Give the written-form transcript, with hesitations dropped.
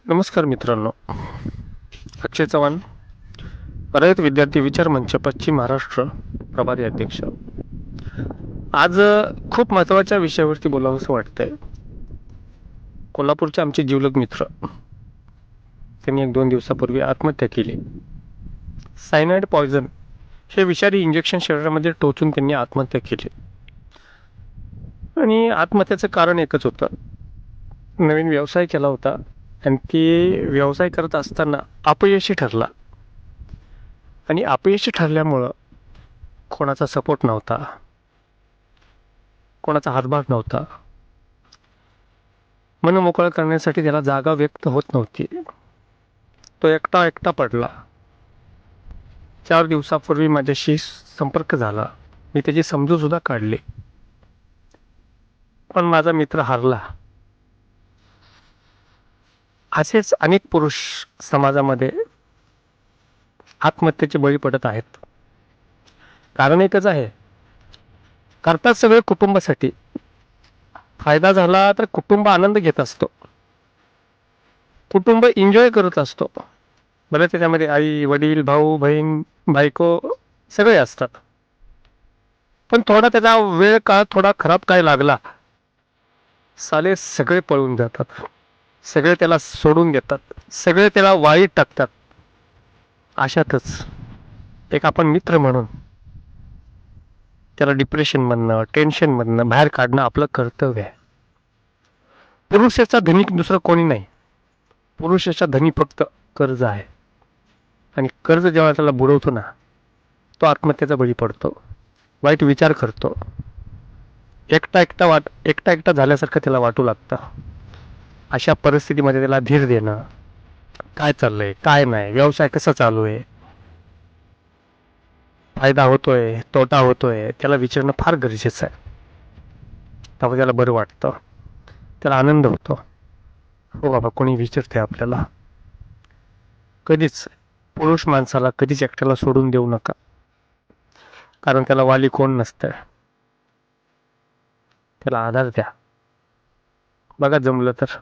नमस्कार मित्रांनो, अक्षय चव्हाण, रयत विद्यार्थी विचार मंच पश्चिम महाराष्ट्र प्रभारी अध्यक्ष. आज खूप महत्त्वाच्या विषयावरती बोलावंसं वाटतंय. कोल्हापूरचे आमचे जिवलग मित्र, त्यांनी 1-2 दिवसापूर्वी आत्महत्या केली. सायनाइड पॉयझन हे विषारी इंजेक्शन शरीरामध्ये टोचून त्यांनी आत्महत्या केली. आणि आत्महत्याचं कारण एकच होतं, नवीन व्यवसाय केला होता आणि ते व्यवसाय करत असताना अपयशी ठरला. आणि अपयशी ठरल्यामुळं कोणाचा सपोर्ट नव्हता, कोणाचा हातभार नव्हता, मन मोकळं करण्यासाठी त्याला जागा व्यक्त होत नव्हती. तो एकटा पडला. 4 दिवसापूर्वी माझ्याशी संपर्क झाला. मी त्याची समजूत सुद्धा काढली, पण माझा मित्र हारला. असेच अनेक पुरुष समाजामध्ये आत्महत्येचे बळी पडत आहेत. कारण एकच आहे, करतात सगळे कुटुंबासाठी. फायदा झाला तर कुटुंब आनंद घेत असतो, कुटुंब एन्जॉय करत असतो. बरं, त्याच्यामध्ये आई वडील भाऊ बहीण बायको सगळे असतात. पण थोडा त्याचा वेळ काळ थोडा खराब काय लागला, साले सगळे पळून जातात, सगळे त्याला सोडून देतात, सगळे त्याला वाळीत टाकतात. अशातच एक आपण मित्र म्हणून त्याला डिप्रेशनमधनं टेन्शनमधनं बाहेर काढणं आपलं कर्तव्य आहे. पुरुषाचा धनी दुसरं कोणी नाही. पुरुषाचा धनी फक्त कर्ज आहे. आणि कर्ज जेव्हा त्याला बुडवतो ना, तो आत्महत्येचा बळी पडतो, वाईट विचार करतो, एकटा झाल्यासारखं त्याला वाटू लागतं. अशा परिस्थितीमध्ये त्याला धीर देणं, काय चाललंय काय नाही, व्यवसाय कसा चालू आहे, फायदा होतोय तोटा होतोय, त्याला विचारणं फार गरजेचं आहे. तेव्हा त्याला बरं वाटतं, त्याला आनंद होतो. हो बाबा, कोणी विचारते आपल्याला. कधीच पुरुष माणसाला कधीच एकट्याला सोडून देऊ नका, कारण त्याला वाली कोण नसतं. त्याला आधार द्या. बघा जमलं तर.